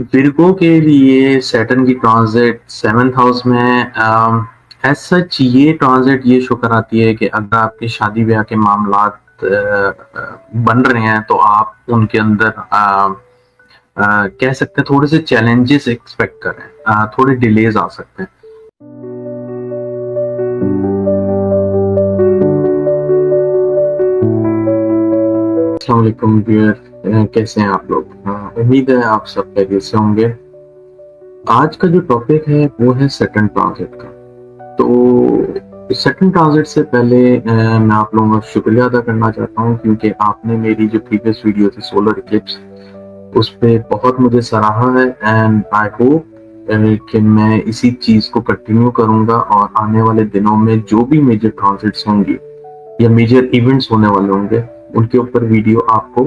Virgo के लिए Saturn की ट्रांजिट सेवंथ हाउस में एज सच ये ट्रांजिट ये शो कराती है कि अगर आपके शादी ब्याह के मामलात बन रहे हैं तो आप उनके अंदर कह सकते हैं थोड़े से चैलेंजेस एक्सपेक्ट करें, थोड़े डिलेज आ सकते हैं। अस्सलाम वालेकुम व्यूअर, कैसे हैं आप लोग? उम्मीद है आप सब खैरियत से होंगे। आज का जो टॉपिक है वो है सैटर्न ट्रांजिट का। तो सैटर्न ट्रांजिट से पहले मैं आप लोगों का शुक्रिया अदा करना चाहता हूँ क्योंकि आपने मेरी जो प्रीवियस वीडियो थी सोलर इक्लिप्स उस पे बहुत मुझे सराहा है एंड आई होप कि मैं इसी चीज को कंटिन्यू करूंगा और आने वाले दिनों में जो भी मेजर ट्रांजिट्स होंगी या मेजर इवेंट्स होने वाले होंगे उनके ऊपर वीडियो आपको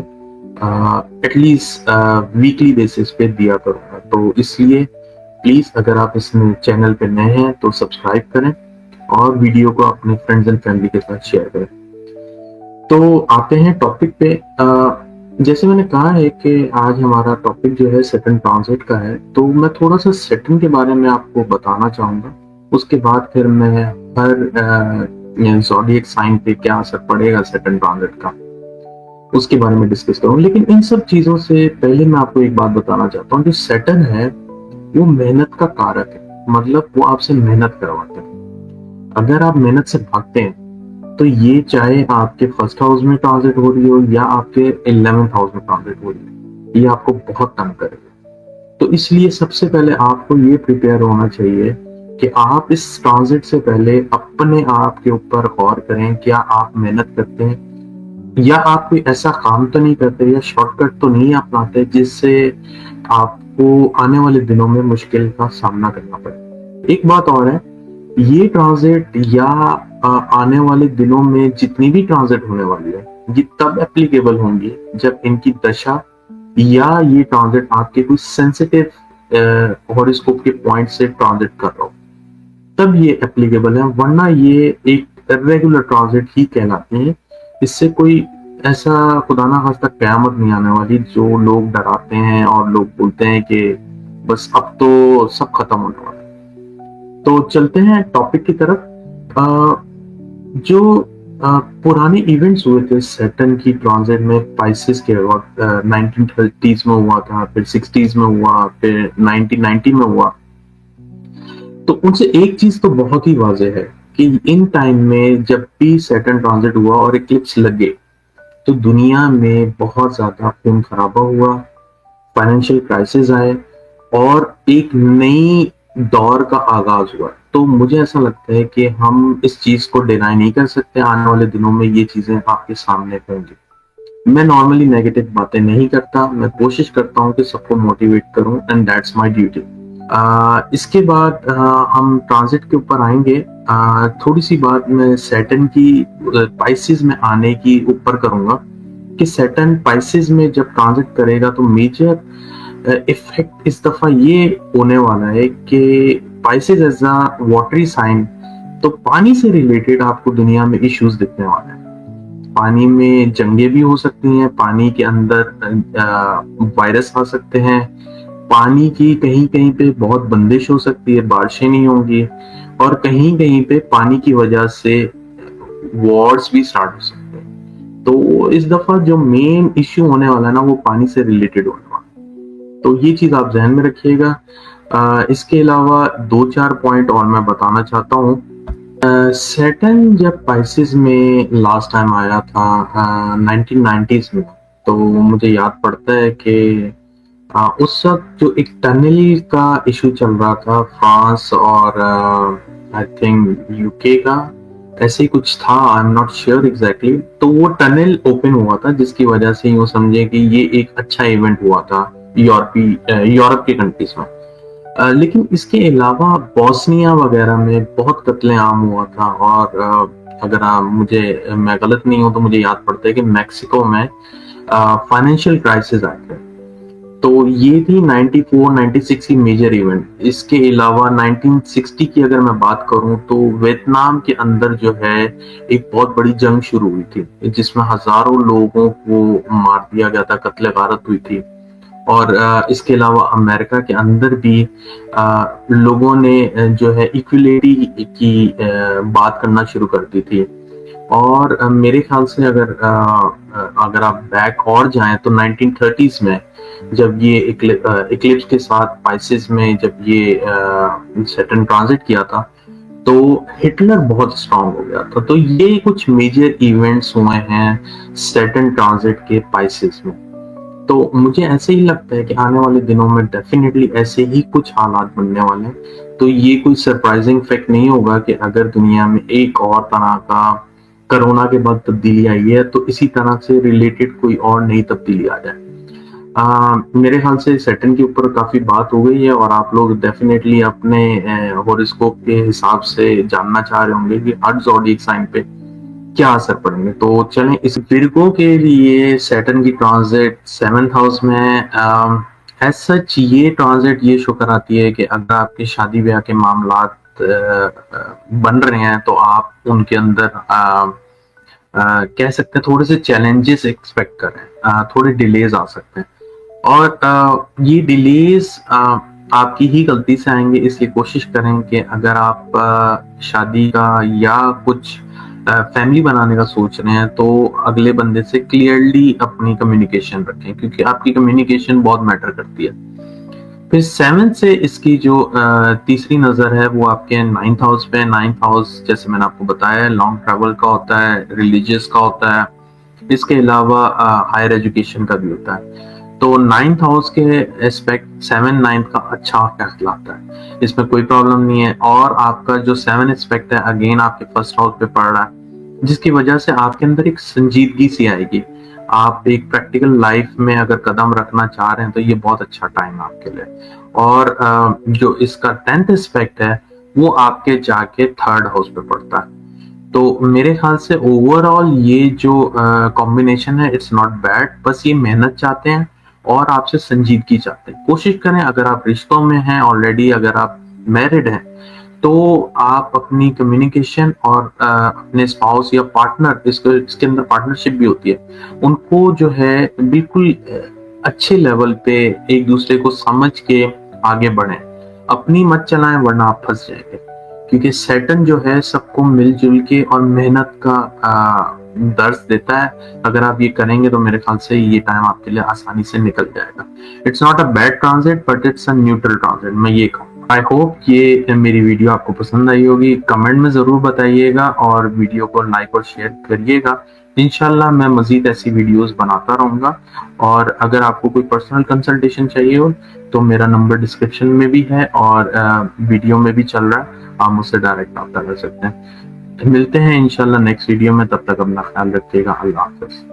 एटलीस्ट वीकली बेसिस पे दिया करूंगा। तो इसलिए प्लीज अगर आप इस चैनल पे नए हैं तो सब्सक्राइब करें और वीडियो को अपने फ्रेंड्स एंड फैमिली के साथ शेयर करें। तो आते हैं टॉपिक पे। जैसे मैंने कहा है कि आज हमारा टॉपिक जो है सैटर्न ट्रांजिट का है, तो मैं थोड़ा सा सैटर्न के बारे में आपको बताना चाहूंगा। उसके बाद फिर मैं हर ज़ोडिएक साइन पे क्या असर पड़ेगा सैटर्न ट्रांजिट का उसके बारे में डिस्कस करूंगा। लेकिन इन सब चीजों से पहले मैं आपको एक बात बताना चाहता हूँ, जो सैटर्न है वो मेहनत का कारक है, मतलब वो आपसे मेहनत करवाता है। अगर आप मेहनत से भागते हैं तो ये चाहे आपके फर्स्ट हाउस में ट्रांजिट हो रही हो या आपके 11th हाउस में ट्रांजिट हो रही हो, ये आपको बहुत तंग करेगा। तो इसलिए सबसे पहले आपको ये प्रिपेयर होना चाहिए कि आप इस ट्रांजिट से पहले अपने आप के ऊपर गौर करें, क्या आप मेहनत करते हैं या आप कोई ऐसा काम तो नहीं करते या शॉर्टकट तो नहीं अपनाते जिससे आपको आने वाले दिनों में मुश्किल का सामना करना पड़े। एक बात और है, ये ट्रांजिट या आने वाले दिनों में जितनी भी ट्रांजिट होने वाली है ये तब एप्लीकेबल होंगी जब इनकी दशा या ये ट्रांजिट आपके कोई सेंसिटिव हॉरोस्कोप के पॉइंट से ट्रांजिट कर रहा हो, तब ये एप्लीकेबल है। वरना ये एक रेगुलर ट्रांजिट ही कहलाती है। इससे कोई ऐसा खुदा ना खास्ता कयामत नहीं आने वाली जो लोग डराते हैं और लोग बोलते हैं कि बस अब तो सब खत्म होने वाला है। तो चलते हैं टॉपिक की तरफ। जो पुराने इवेंट्स हुए थे सैटर्न की ट्रांजिट में पाइसेस के वक्त 1930s में हुआ था, फिर 60s में हुआ, फिर 1990 में हुआ। तो उनसे एक चीज तो बहुत ही वाज़ेह है कि इन टाइम में जब भी सैटर्न ट्रांजिट हुआ और इक्लिप्स लगे तो दुनिया में बहुत ज्यादा खून खराबा हुआ, फाइनेंशियल क्राइसिस आए और एक नई दौर का आगाज हुआ। तो मुझे ऐसा लगता है कि हम इस चीज को डिनाई नहीं कर सकते, आने वाले दिनों में ये चीजें आपके सामने होंगी। मैं नॉर्मली नेगेटिव बातें नहीं करता, मैं कोशिश करता हूँ कि सबको मोटिवेट करूँ एंड दैट्स माय ड्यूटी। इसके बाद हम ट्रांजिट के ऊपर आएंगे। थोड़ी सी बात मैं सैटर्न की पाइसेस में आने की ऊपर करूंगा कि सैटर्न पाइसेस में जब ट्रांजिट करेगा तो मेजर इफेक्ट इस दफा ये होने वाला है कि Pisces as a watery sign, तो पानी से रिलेटेड आपको दुनिया में इश्यूज दिखने वाले हैं। पानी में जंगे भी हो सकती हैं, पानी के अंदर वायरस आ सकते हैं, पानी की कहीं कहीं पे बहुत बंदिश हो सकती है, बारिशें नहीं होंगी और कहीं कहीं पे पानी की वजह से वॉर्स भी स्टार्ट हो सकते हैं। तो इस दफा जो मेन इश्यू होने वाला है ना वो पानी से रिलेटेड होने वाला है, तो ये चीज आप ध्यान में रखिएगा। इसके अलावा दो चार पॉइंट और मैं बताना चाहता हूँ। सैटर्न जब पाइसेस में लास्ट टाइम आया था 1990s में, तो मुझे याद पड़ता है कि उस वक्त जो एक टनल का इशू चल रहा था फ्रांस और आई थिंक यूके का, ऐसे ही कुछ था, I am not sure exactly. तो वो टनल ओपन हुआ था जिसकी वजह से यूं समझे कि ये एक अच्छा इवेंट हुआ था यूरोप के कंट्रीज में। लेकिन इसके अलावा बॉस्निया वगैरह में बहुत कत्लेआम हुआ था और अगर मैं गलत नहीं हूं तो मुझे याद पड़ता है कि मैक्सिको में फाइनेंशियल क्राइसिस आए थे। तो ये थी 94 96 की मेजर इवेंट। इसके अलावा 1960 की अगर मैं बात करूं तो वियतनाम के अंदर जो है एक बहुत बड़ी जंग शुरू हुई थी जिसमें हजारों लोगों को मार दिया गया था, कत्ले गारत हुई थी। और इसके अलावा अमेरिका के अंदर भी लोगों ने जो है इक्वलिटी की बात करना शुरू कर दी थी। और मेरे ख्याल से अगर आप बैक और जाएं तो 1930s में जब ये इक्लिप्स के साथ पाइसेस में जब ये सैटर्न ट्रांजिट किया था, तो हिटलर बहुत स्ट्रांग हो गया था। तो ये कुछ मेजर इवेंट्स हुए हैं सैटर्न ट्रांजिट के पाइसेस में। तो मुझे ऐसे ही लगता है कि आने वाले दिनों में डेफिनेटली ऐसे ही कुछ हालात बनने वाले हैं। तो ये कोई सरप्राइजिंग फैक्ट नहीं होगा कि अगर दुनिया में एक और तरह का कोरोना के बाद तब्दीली आई है तो इसी तरह से रिलेटेड कोई और नई तब्दीली आ जाए। मेरे ख्याल से सैटर्न के ऊपर काफी बात हो गई है और आप लोग डेफिनेटली अपने हॉरोस्कोप के हिसाब से जानना चाह रहे होंगे कि हर ज़ोडिएक साइन पे क्या असर पड़ेंगे। तो चलें, इस विर्गो के लिए सैटर्न की ट्रांजिट 7th हाउस में एज सच ये ट्रांजिट ये शो कराती है कि अगर आपके शादी ब्याह के मामलात बन रहे हैं तो आप उनके अंदर कह सकते हैं थोड़े से चैलेंजेस एक्सपेक्ट करें, थोड़े डिलेज आ सकते हैं। और ये डिलेज आपकी ही गलती से आएंगे, इसलिए कोशिश करें कि अगर आप शादी का या कुछ फैमिली बनाने का सोच रहे हैं तो अगले बंदे से क्लियरली अपनी कम्युनिकेशन रखें, क्योंकि आपकी कम्युनिकेशन बहुत मैटर करती है। फिर 7th से इसकी जो तीसरी नजर है वो आपके 9th हाउस पे। 9th हाउस जैसे मैंने आपको बताया लॉन्ग ट्रैवल का होता है, रिलीजियस का होता है, इसके अलावा हायर एजुकेशन का भी होता है। तो 9th हाउस के एस्पेक्ट 7 9th का अच्छा कहलाता है, इसमें कोई प्रॉब्लम नहीं है। और आपका जो 7 एस्पेक्ट है अगेन आपके फर्स्ट हाउस पे पड़ रहा है, जिसकी वजह से आपके अंदर एक संजीदगी सी आएगी। आप एक प्रैक्टिकल लाइफ में अगर कदम रखना चाह रहे हैं तो ये बहुत अच्छा टाइम है आपके लिए। और जो इसका 10th एस्पेक्ट है वो आपके जाके 3rd हाउस पे पड़ता है। तो मेरे ख्याल से ओवरऑल ये जो कॉम्बिनेशन है इट्स नॉट बैड, बस ये मेहनत चाहते हैं और आपसे संजीदगी चाहते हैं। कोशिश करें, अगर आप रिश्तों में हैं ऑलरेडी, अगर आप मैरिड हैं, तो आप अपनी कम्युनिकेशन और अपने स्पाउस या पार्टनर, इसके अंदर पार्टनरशिप भी होती है, उनको जो है बिल्कुल अच्छे लेवल पे एक दूसरे को समझ के आगे बढ़ें। अपनी मत चलाएं वरना आप फंस जाएंगे, क्योंकि सैटर्न जो है सबको मिलजुल के और मेहनत का दर्ज देता है। अगर आप ये करेंगे तो मेरे ख्याल से ये टाइम आपके लिए आसानी से निकल जाएगा। It's not a bad transit but it's a neutral transit, मैं ये कहूँ। आई होप ये मेरी वीडियो आपको पसंद आई होगी। कमेंट में जरूर बताइएगा और वीडियो को लाइक और शेयर करिएगा। इंशाल्लाह मैं मजीद ऐसी वीडियोस बनाता रहूंगा। और अगर आपको कोई पर्सनल कंसल्टेशन चाहिए हो तो मेरा नंबर डिस्क्रिप्शन में भी है और वीडियो में भी चल रहा है, आप मुझसे डायरेक्ट रब्ता कर सकते हैं। मिलते हैं इंशाल्लाह नेक्स्ट वीडियो में, तब तक अपना ख्याल रखिएगा। अल्लाह हाफिज।